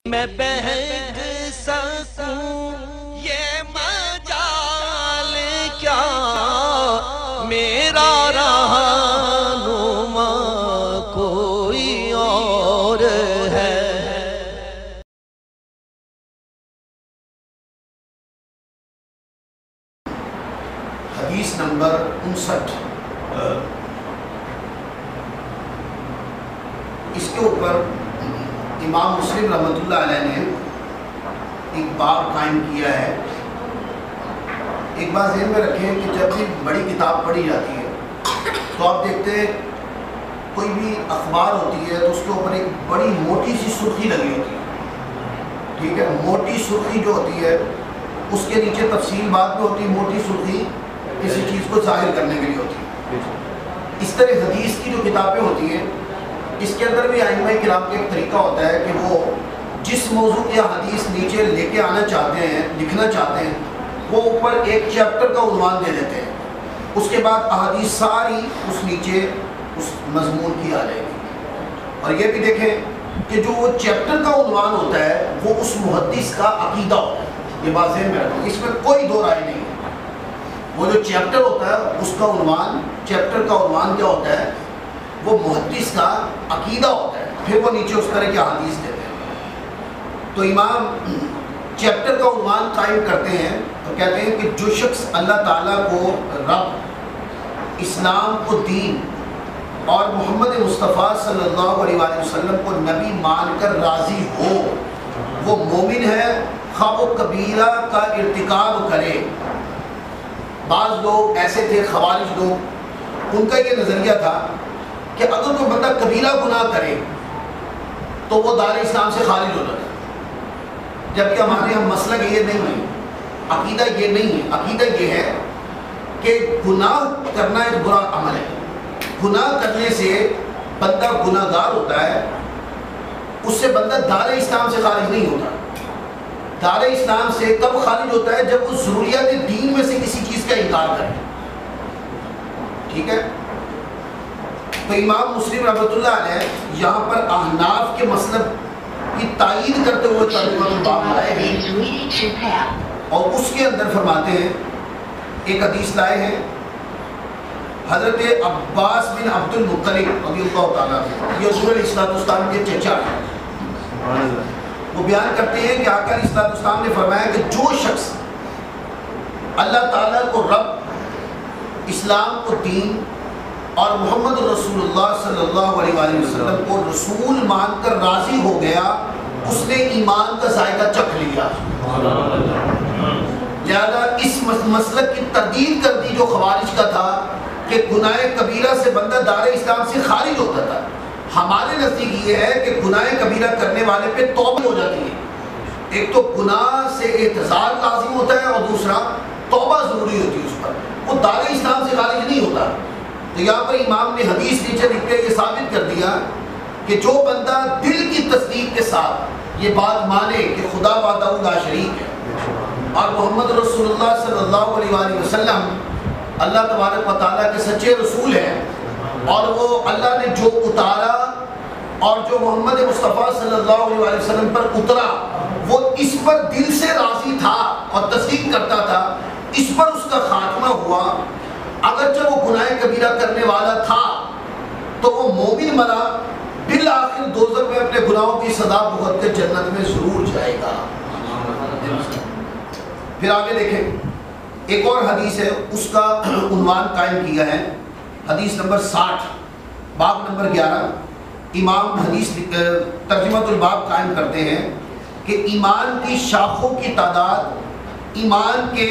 میں بہک سکوں یہ مجال کیا میرا رہنما کوئی اور ہے۔ حدیث نمبر 59، اس کے اوپر امام مسلم رحمۃ اللہ علیہ نے ایک باب قائم کیا ہے۔ ایک بات ذہن میں رکھیں کہ جب بھی بڑی کتاب پڑھی جاتی ہے تو آپ دیکھتے ہیں کوئی بھی اخبار ہوتی ہے تو اس کے اوپر ایک بڑی موٹی سی سرخی لگی ہوتی ہے، ٹھیک ہے۔ موٹی سرخی جو ہوتی ہے اس کے نیچے تفصیل بعد میں ہوتی ہے، موٹی سرخی کسی چیز کو ظاہر کرنے کے لیے ہوتی ہے۔ اس طرح حدیث کی جو کتابیں ہوتی ہیں اس کے اندر بھی ائمہ کرام کا ایک طریقہ ہوتا ہے کہ وہ جس موضوع کی حدیث نیچے لے کے آنا چاہتے ہیں، لکھنا چاہتے ہیں، وہ اوپر ایک چیپٹر کا عنوان دے دیتے ہیں، اس کے بعد احادیث ساری اس نیچے اس مضمون کی آ جائے گی۔ اور یہ بھی دیکھیں کہ جو وہ چیپٹر کا عنوان ہوتا ہے وہ اس محدث کا عقیدہ ہوتا ہے۔ یہ بات ذہن میں رکھیں، اس میں کوئی دو رائے نہیں ہے۔ وہ جو چیپٹر ہوتا ہے اس کا عنوان، چیپٹر کا عنوان کیا ہوتا ہے؟ وہ محدث کا عقیدہ ہوتا ہے، پھر وہ نیچے اس طرح کی احادیث دیتے ہیں۔ تو امام چیپٹر کا عنوان قائم کرتے ہیں تو کہتے ہیں کہ جو شخص اللہ تعالیٰ کو رب، اسلام کو دین اور محمد مصطفیٰ صلی اللہ علیہ وآلہ وسلم کو نبی مان کر راضی ہو وہ مومن ہے، خواہ وہ کبیرہ کا ارتکاب کرے۔ بعض لوگ ایسے تھے، خوارج لوگ، ان کا یہ نظریہ تھا کہ اگر کوئی بندہ کبیرہ گناہ کرے تو وہ دار اسلام سے خارج ہو جاتا ہے، جبکہ ہمارے یہاں مسلک یہ نہیں ہے، عقیدہ یہ نہیں ہے۔ عقیدہ یہ ہے کہ گناہ کرنا ایک برا عمل ہے، گناہ کرنے سے بندہ گناہ گار ہوتا ہے، اس سے بندہ دار اسلام سے خارج نہیں ہوتا۔ دار اسلام سے کب خارج ہوتا ہے؟ جب وہ ضروریات دین میں سے کسی چیز کا انکار کرے، ٹھیک ہے۔ تو امام مسلم رحمۃ اللہ علیہ یہاں پر احناف کے مسلک کی تائید کرتے ہوئے ترجمہ الباب لائے ہیں اور اس کے اندر فرماتے ہیں، ایک حدیث لائے ہیں حضرت عباس بن عبد المطلب رضی اللہ تعالیٰ عنہ، یہ حضور علیہ الصلوۃ والسلام کے چچا ہیں۔ وہ بیان کرتے ہیں کہ آقا علیہ الصلوۃ والسلام نے فرمایا کہ جو شخص اللہ تعالیٰ کو رب، اسلام کو دین اور محمد رسول اللہ صلی اللہ علیہ وآلہ وسلم کو رسول مان کر راضی ہو گیا، اس نے ایمان کا ذائقہ چکھ لیا۔ لہذا اس مسلک کی تردید کر دی جو خوارج کا تھا کہ گناہ کبیرہ سے بندہ دار اسلام سے خارج ہوتا تھا۔ ہمارے نزدیک یہ ہے کہ گناہ کبیرہ کرنے والے پہ توبہ ہو جاتی ہے۔ ایک تو گناہ سے اعتذار لازم ہوتا ہے اور دوسرا توبہ ضروری ہوتی ہے اس پر، وہ دار اسلام سے خارج نہیں ہوتا۔ تو یہاں پر امام نے حدیث نیچے لکھ کے یہ ثابت کر دیا کہ جو بندہ دل کی تصدیق کے ساتھ یہ بات مانے کہ خدا وحدہ لا شریک ہے اور محمد رسول اللہ صلی اللہ علیہ وآلہ وسلم اللہ تبارک و تعالیٰ کے سچے رسول ہیں، اور وہ اللہ نے جو اتارا اور جو محمد مصطفیٰ صلی اللہ علیہ وآلہ وسلم پر اترا وہ اس پر دل سے راضی تھا اور تصدیق کرتا تھا، اس پر اس کا خاتمہ ہوا، اگرچہ وہ گناہ کبیرہ کرنے والا تھا تو وہ مومن مرا، بالآخر دوزخ میں اپنے گناہوں کی سزا بھگت کے جنت میں ضرور جائے گا۔ پھر آگے دیکھیں، ایک اور حدیث ہے، اس کا عنوان قائم کیا ہے حدیث نمبر 60، باب نمبر 11۔ امام حدیث ترجمہ الباب قائم کرتے ہیں کہ ایمان کی شاخوں کی تعداد، ایمان کے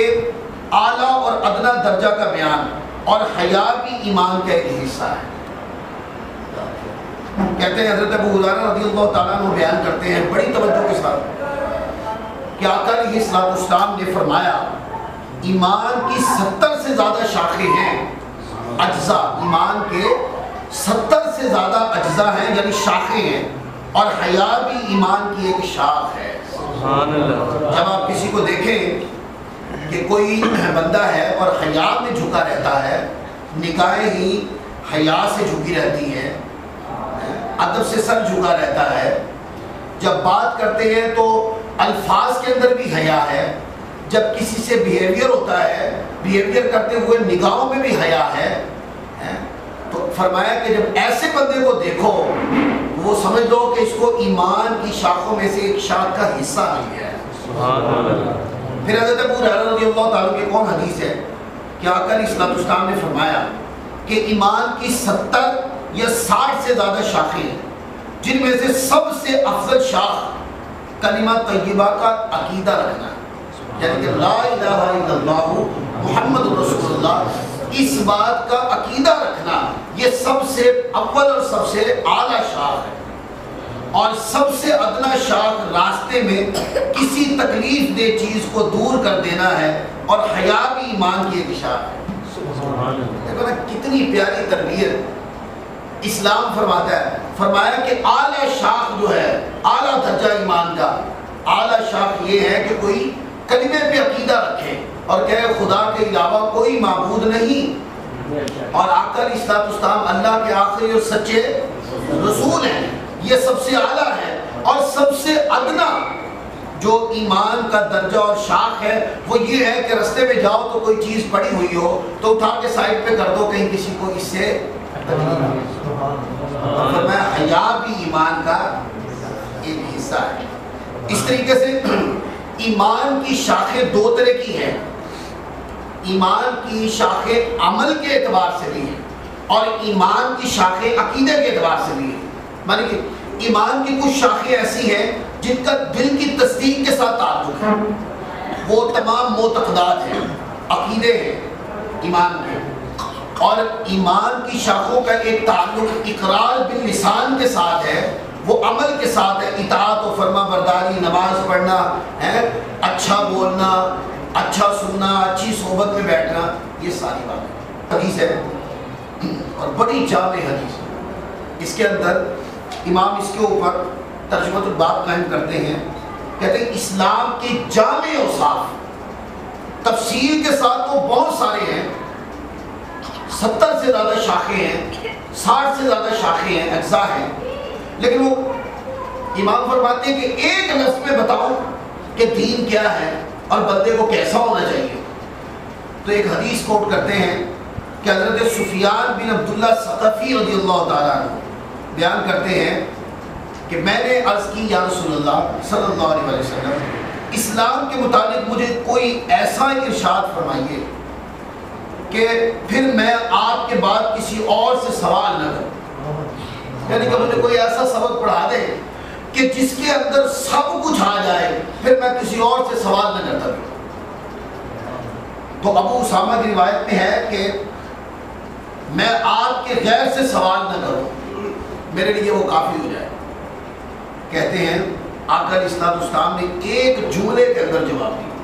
اعلیٰ اور ادنا درجہ کا بیان، اور حیا بھی ایمان کا ایک حصہ ہے۔ کہتے ہیں حضرت ابو ہریرہ رضی اللہ تعالیٰ عنہ بیان کرتے ہیں بڑی توجہ کے ساتھ کہ آقا علیہ الصلوۃ والسلام نے فرمایا ایمان کی 70 سے زیادہ شاخیں ہیں، اجزاء، ایمان کے 70 سے زیادہ اجزاء ہیں یعنی شاخیں ہیں، اور حیا بھی ایمان کی ایک شاخ ہے۔ جب آپ کسی کو دیکھیں کہ کوئی بندہ ہے اور حیا میں جھکا رہتا ہے، نگاہیں ہی حیا سے جھکی رہتی ہیں، ادب سے سر جھکا رہتا ہے، جب بات کرتے ہیں تو الفاظ کے اندر بھی حیا ہے، جب کسی سے بیہیویئر ہوتا ہے، بیہیویئر کرتے ہوئے نگاہوں میں بھی حیا ہے۔ تو فرمایا کہ جب ایسے بندے کو دیکھو وہ سمجھ لو کہ اس کو ایمان کی شاخوں میں سے ایک شاخ کا حصہ مل گیا ہے۔ سبحان اللہ۔ پھر حضرت ابو ہریرہ رضی اللہ تعالیٰ کی کون حدیث ہے کہ آقا علیہ الصلوۃ والسلام نے فرمایا کہ ایمان کی 70 یا 60 سے زیادہ شاخیں ہیں، جن میں سے سب سے افضل شاخ کلمہ طیبہ کا عقیدہ رکھنا ہے، یعنی کہ لا الہ الا اللہ محمد رسول اللہ، اس بات کا عقیدہ رکھنا یہ سب سے اول اور سب سے اعلیٰ شاخ ہے۔ اور سب سے ادنا شاخ راستے میں کسی تکلیف دہ چیز کو دور کر دینا ہے، اور حیا بھی ایمان کی ایک شاخ ہے۔ دیکھو نا کتنی پیاری تربیت اسلام فرماتا ہے۔ فرمایا کہ اعلیٰ شاخ جو ہے، اعلیٰ درجہ ایمان کا اعلیٰ شاخ یہ ہے کہ کوئی کلمے پہ عقیدہ رکھے اور کہے خدا کے علاوہ کوئی معبود نہیں، اور آقا علیہ الصلوۃ والسلام اللہ کے آخری اور سچے رسول ہیں، یہ سب سے اعلیٰ ہے۔ اور سب سے ادنا جو ایمان کا درجہ اور شاخ ہے وہ یہ ہے کہ رستے میں جاؤ تو کوئی چیز پڑی ہوئی ہو تو اٹھا کے سائڈ پہ کر دو، کہیں کسی کو اس سے فرمایا حیا بھی ایمان کا ایک حصہ ہے۔ اس طریقے سے ایمان کی شاخیں دو طرح کی ہیں، ایمان کی شاخیں عمل کے اعتبار سے بھی ہیں اور ایمان کی شاخیں عقیدے کے اعتبار سے بھی ہیں۔ مانی کہ ایمان کی کچھ شاخیں ایسی ہیں جن کا دل کی تصدیق کے ساتھ تعلق ہے، وہ تمام معتقدات ہیں، عقیدے ہیں ایمان کے، اور ایمان کی شاخوں کا ایک تعلق اقرار باللسان کے ساتھ ہے، وہ عمل کے ساتھ ہے، اطاعت و فرما برداری، نماز پڑھنا ہے، اچھا بولنا، اچھا سننا، اچھی صحبت میں بیٹھنا، یہ ساری باتیں۔ حدیث ہے اور بڑی جامع حدیث، اس کے اندر امام اس کے اوپر ترجمۃ الباب قائم کرتے ہیں، کہتے ہیں اسلام کی جامع اوصاف، تفصیل کے ساتھ تو بہت سارے ہیں، 70 سے زیادہ شاخیں ہیں، 60 سے زیادہ شاخیں ہیں، اجزاء ہیں، لیکن وہ امام فرماتے ہیں کہ ایک لفظ میں بتاؤ کہ دین کیا ہے اور بندے کو کیسا ہونا چاہیے، تو ایک حدیث کوٹ کرتے ہیں کہ حضرت سفیان بن عبداللہ ثقفی رضی اللہ تعالیٰ عنہ بیان کرتے ہیں کہ میں نے عرض کی یا رسول اللہ صلی اللہ علیہ وسلم، اسلام کے متعلق مجھے کوئی ایسا ارشاد فرمائیے کہ پھر میں آپ کے بعد کسی اور سے سوال نہ کروں، یعنی کہ مجھے کوئی ایسا سبق پڑھا دے کہ جس کے اندر سب کچھ آ جائے، پھر میں کسی اور سے سوال نہ کرتا بھی۔ تو ابو اسامہ کی روایت میں ہے کہ میں آپ کے غیر سے سوال نہ کروں، میرے لیے وہ کافی ہو جائے۔ کہتے ہیں آقا علیہ الصلوۃ والسلام نے ایک جملے کے اندر جواب دیا۔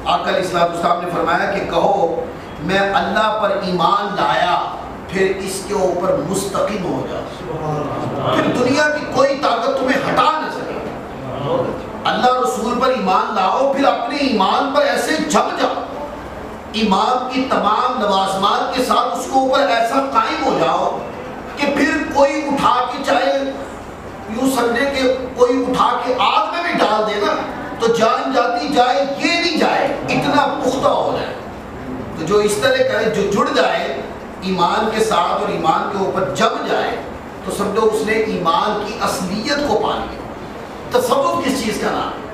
آقا علیہ الصلوۃ والسلام نے فرمایا کہ کہو میں اللہ پر ایمان لایا، پھر اس کے اوپر مستقیم ہو جاؤ، پھر دنیا کی کوئی طاقت تمہیں ہٹا نہ سکے۔ اللہ رسول پر ایمان لاؤ، پھر اپنے ایمان پر ایسے جم جاؤ، ایمان کی تمام لوازمات کے ساتھ اس کو اوپر ایسا قائم ہو جاؤ کہ پھر کوئی اٹھا کے، چاہے یوں سمجھے کہ کوئی اٹھا کے آگ میں بھی ڈال دے نا تو جان جاتی جائے، یہ نہیں جائے، اتنا پختہ ہو جائے۔ تو جو اس طرح کرے، جو جڑ جائے ایمان کے ساتھ اور ایمان کے اوپر جم جائے، تو سمجھو اس نے ایمان کی اصلیت کو پا لیا۔ تصوف کس چیز کا نام ہے؟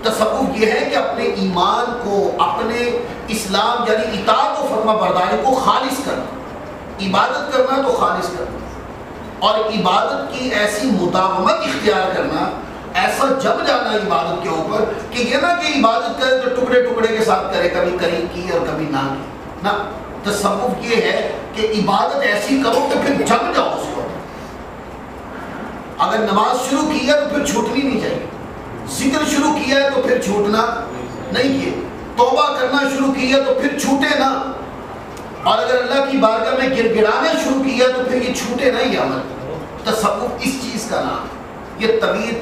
تصوف یہ ہے کہ اپنے ایمان کو، اپنے اسلام یعنی اطاعت و فرما برداری کو خالص کرنا، عبادت کرنا تو خالص کرنا، اور عبادت کی ایسی مداومت اختیار کرنا، ایسا جم جانا عبادت کے اوپر کہ یہ نہ کہ عبادت کرے تو ٹکڑے ٹکڑے کے ساتھ کرے، کبھی کریں کی اور کبھی نہ کی، نہ، تصوف یہ ہے کہ عبادت ایسی کرو کہ پھر جم جاؤ اس کو۔ اگر نماز شروع کی ہے تو پھر چھوٹنی نہیں چاہیے، ذکر شروع کیا ہے تو پھر چھوٹنا نہیں کیے، توبہ کرنا شروع کی ہے تو پھر چھوٹے نہ، اور اگر اللہ کی بارگاہ میں گر گرانا شروع کیا تو پھر یہ چھوٹے نہ ہی عمل۔ تصوف اس چیز کا نام ہے، یہ طویل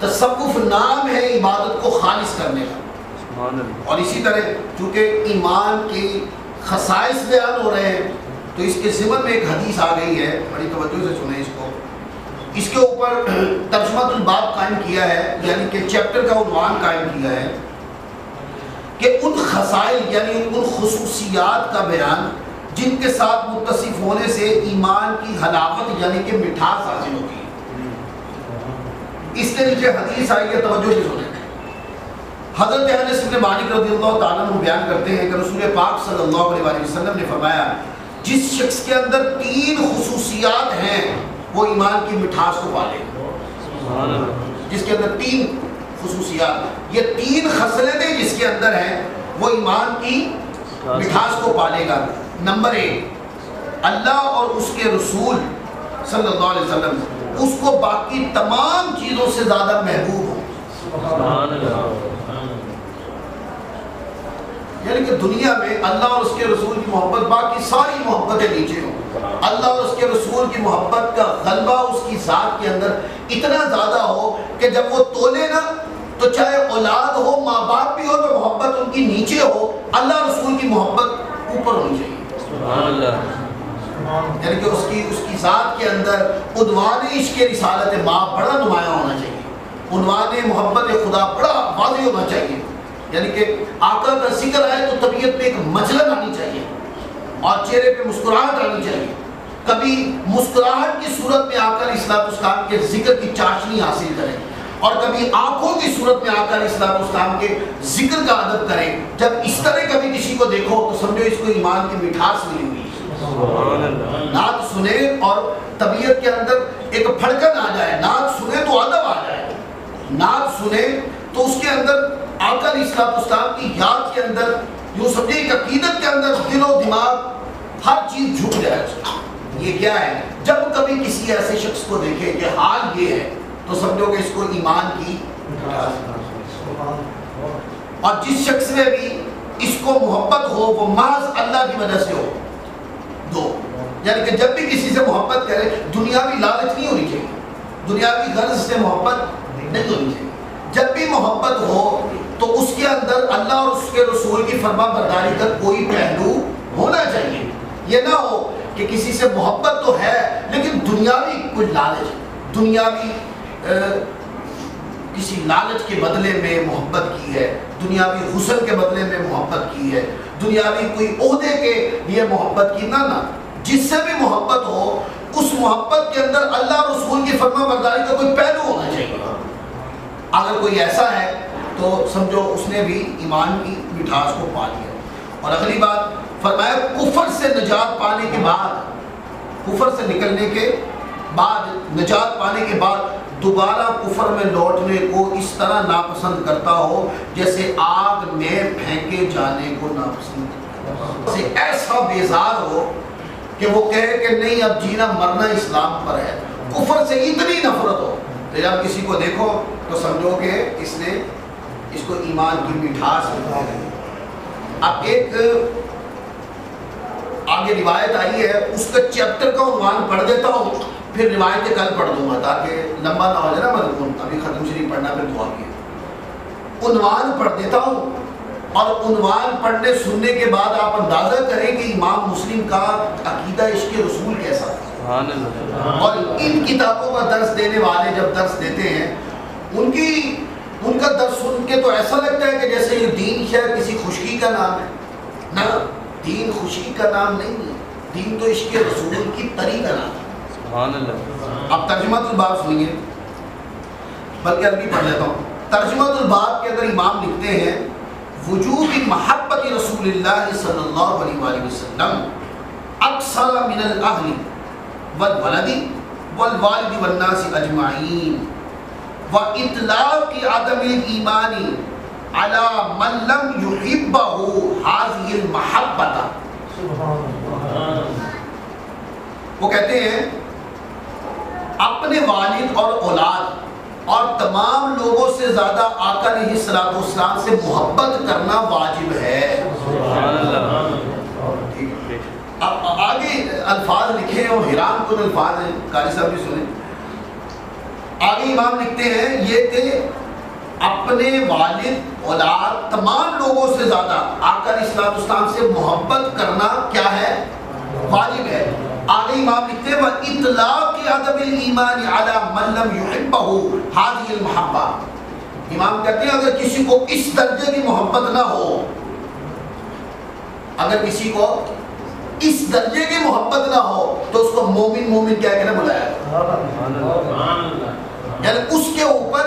تصوف نام ہے عبادت کو خالص کرنے کا۔ اور اسی طرح چونکہ ایمان کی خصائص بیان ہو رہے ہیں تو اس کے ضمن میں ایک حدیث آ گئی ہے، بڑی توجہ سے سنیں اس کو۔ اس کے اوپر ترجمۃ الباب قائم کیا ہے، یعنی کہ چیپٹر کا عنوان قائم کیا ہے کہ ان خصائل یعنی ان خصوصیات کا بیان جن کے ساتھ متصف ہونے سے ایمان کی حلاوت یعنی کہ مٹھاس حاصل ہوتی ہے۔ اس کے نیچے حدیث آئی ہے، توجہ سے سنیں۔ حضرت انس بن مالک رضی اللہ تعالیٰ عنہ بیان کرتے ہیں کہ رسول پاک صلی اللہ علیہ وآلہ وسلم نے فرمایا جس شخص کے اندر 3 خصوصیات ہیں وہ ایمان کی مٹھاس کو پالے گا۔ جس کے اندر 3 خصوصیات، یہ 3 خصلتیں جس کے اندر ہیں وہ ایمان کی مٹھاس کو پالے گا۔ نمبر 1، اللہ اور اس کے رسول صلی اللہ علیہ وسلم اس کو باقی تمام چیزوں سے زیادہ محبوب ہو۔ یعنی کہ دنیا میں اللہ اور اس کے رسول کی محبت باقی ساری محبتیں نیچے ہوں، اللہ اور اس کے رسول کی محبت کا غلبہ اس کی ذات کے اندر اتنا زیادہ ہو کہ جب وہ تولے نا تو چاہے اولاد ہو، ماں باپ بھی ہو تو محبت ان کی نیچے ہو، اللہ رسول کی محبت اوپر ہونی چاہیے۔ یعنی کہ اس کی ذات کے اندر عنوان عشق رسالت ماں بڑا نمایاں ہونا چاہیے، عنوان محبت خدا بڑا واضح ہونا چاہیے۔ یعنی کہ آقا کا ذکر آئے تو طبیعت میں ایک مجلن آنی چاہیے اور چہرے پہ مسکراہٹ آنی چاہیے۔ کبھی مسکراہٹ کی صورت میں آقا علیہ السلام کے ذکر کی چاشنی حاصل کریں اور کبھی آنکھوں کی صورت میں آقا علیہ السلام کے ذکر کا ادب کریں۔ جب اس طرح کبھی کسی کو دیکھو تو سمجھو اس کو ایمان کی مٹھاس ملی ہوئی ہے۔ نعت سنے اور طبیعت کے اندر ایک پھڑکن آ جائے، نعت سنے تو ادب آ جائے، نعت سنے تو اس کے اندر آقا علیہ السلام کی یاد کے اندر یوں سمجھے کہ عقیدت کے اندر دل و دماغ ہر چیز جھک جائے۔ یہ کیا ہے؟ جب کبھی کسی ایسے شخص کو دیکھے کہ حال یہ ہے تو سمجھو کہ اس کو ایمان کی، اور جس شخص میں بھی اس کو محبت ہو وہ محض اللہ کی وجہ سے ہو۔ 2، یعنی کہ جب بھی کسی سے محبت کرے دنیاوی لالچ نہیں ہونی چاہیے، دنیاوی غرض سے محبت نہیں ہونی چاہیے۔ جب بھی محبت ہو تو اس کے اندر اللہ اور اس کے رسول کی فرما برداری کا کوئی پہلو ہونا چاہیے۔ یہ نہ ہو کہ کسی سے محبت تو ہے لیکن دنیاوی کوئی لالچ، دنیاوی کسی لالچ کے بدلے میں محبت کی ہے، دنیاوی حسن کے بدلے میں محبت کی ہے، دنیاوی کوئی عہدے کے لیے محبت کی، نہ جس سے بھی محبت ہو اس محبت کے اندر اللہ اور رسول کی فرما برداری کا کوئی پہلو ہونا چاہیے۔ اگر کوئی ایسا ہے تو سمجھو اس نے بھی ایمان کی مٹھاس کو پا لیا۔ اور اگلی بات فرمایا کفر سے نجات پانے کے بعد، کفر سے نکلنے کے بعد، نجات پانے کے بعد دوبارہ کفر میں لوٹنے کو اس طرح ناپسند کرتا ہو جیسے آگ میں پھینکے جانے کو ناپسند کرتا ہے، ایسا بیزار ہو کہ وہ کہے کہ نہیں اب جینا مرنا اسلام پر ہے، کفر سے اتنی نفرت ہو تو جب کسی کو دیکھو تو سمجھو کہ اس کو ایمان کی مٹھاس مل رہی ہے۔ اب ایک آگے روایت آئی ہے، اس کا چیپٹر کا عنوان پڑھ دیتا ہوں، پھر روایتیں کل پڑھ دوں گا تاکہ لمبا نہ ہو جائے نا مضمون، ابھی ختم شریف پڑھنا پھر دعا کی۔ عنوان پڑھ دیتا ہوں اور عنوان پڑھنے سننے کے بعد آپ اندازہ کریں کہ امام مسلم کا عقیدہ عشق رسول کیسا ہے۔ اور ان کتابوں کا درس دینے والے جب درس دیتے ہیں ان کا درس سن کے تو ایسا لگتا ہے کہ جیسے یہ دین شاید کسی خشکی کا نام ہے۔ نہ، دین خشکی کا نام نہیں ہے، دین تو عشق رسول کی طریقہ کا نام ہے۔ اب ترجمۃ الباب سنیے، بلکہ عربی پڑھ لیتا ہوں۔ ترجمۃ الباب کے اندر امام لکھتے ہیں وجوب محبت رسول اللہ صلی اللہ علیہ وآلہ وسلم اکثر من الاہل والولد والوالد والناس اجمعین واطلاق عدم الایمان علی من لم یحبہ هذه المحبۃ۔ وہ کہتے ہیں اپنے والد اور اولاد اور تمام لوگوں سے زیادہ آقا علیہ السلام سے محبت کرنا واجب ہے۔ اب آگے الفاظ لکھے ہیں اور حیران کن الفاظ ہیں، قاری صاحب بھی سنیں۔ آگے امام لکھتے ہیں یہ کہ اپنے والد اولاد تمام لوگوں سے زیادہ آقا علیہ السلام سے محبت کرنا کیا ہے؟ واجب ہے۔ آگے امام لکھتے ہیں وَإِطْلَاقِ عَدَبِ الْإِيمَانِ عَلَى مَنْ لَمْ يُحِبَّهُ هَذِهِ الْمَحَبَّةِ. امام کہتے ہیں اگر کسی کو اس درجے کی محبت نہ ہو، اگر کسی کو اس درجے کی محبت نہ ہو تو اس کو مومن مومن کیا کہنا بلایا، یعنی اس کے اوپر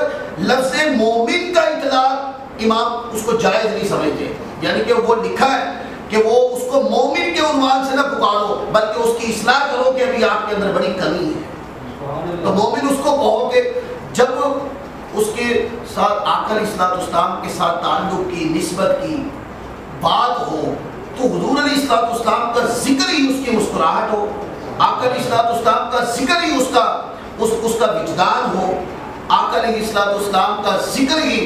لفظ مومن کا اطلاق امام اس کو جائز نہیں سمجھتے. یعنی کہ وہ لکھا ہے کہ وہ اس کو مومن کے عنوان سے نہ پکارو بلکہ اس کی اصلاح کرو کہ ابھی آپ کے اندر بڑی کمی ہے. تو مومن اس کو کہو کہ جب اس کے ساتھ آقا علیہ السلام کے ساتھ تعلق کی، نسبت کی بات ہو تو حضور علیہ السلام کا ذکر ہی اس کی مسکراہٹ ہو، آقا علیہ السلام کا ذکر ہی اس کا وجدان ہو، آقا علیہ السلام کا ذکر ہی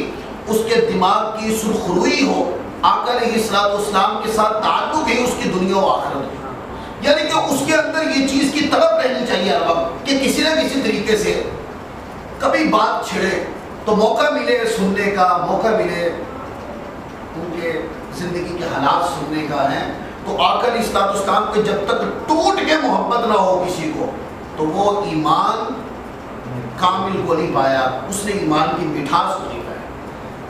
اس کے دماغ کی سرخروئی ہو، آقا علیہ السلام کے ساتھ تعلق ہی اس کی دنیا و آخرت ہو. یعنی کہ اس کے اندر یہ چیز کی طلب رہنی چاہیے ہر وقت کہ کسی نہ کسی طریقے سے کبھی بات چھڑے تو موقع ملے سننے کا، موقع ملے ان کے زندگی کے حالات سننے کا ہے. تو آقا علیہ السلام کے جب تک ٹوٹ کے محبت نہ ہو کسی کو تو وہ ایمان کامل کو نہیں پایا، اس نے ایمان کی مٹھاس کو نہیں پایا.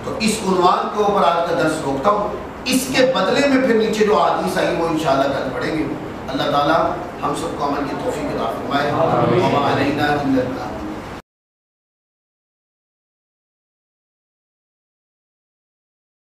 تو اس عنوان کے اوپر آج کا درس روکتا ہوں. اس کے بدلے میں پھر نیچے جو حدیث آئی وہ انشاءاللہ کل پڑھیں گے. اللہ تعالیٰ ہم سب کو عمل کی توفیق عطا فرمائے.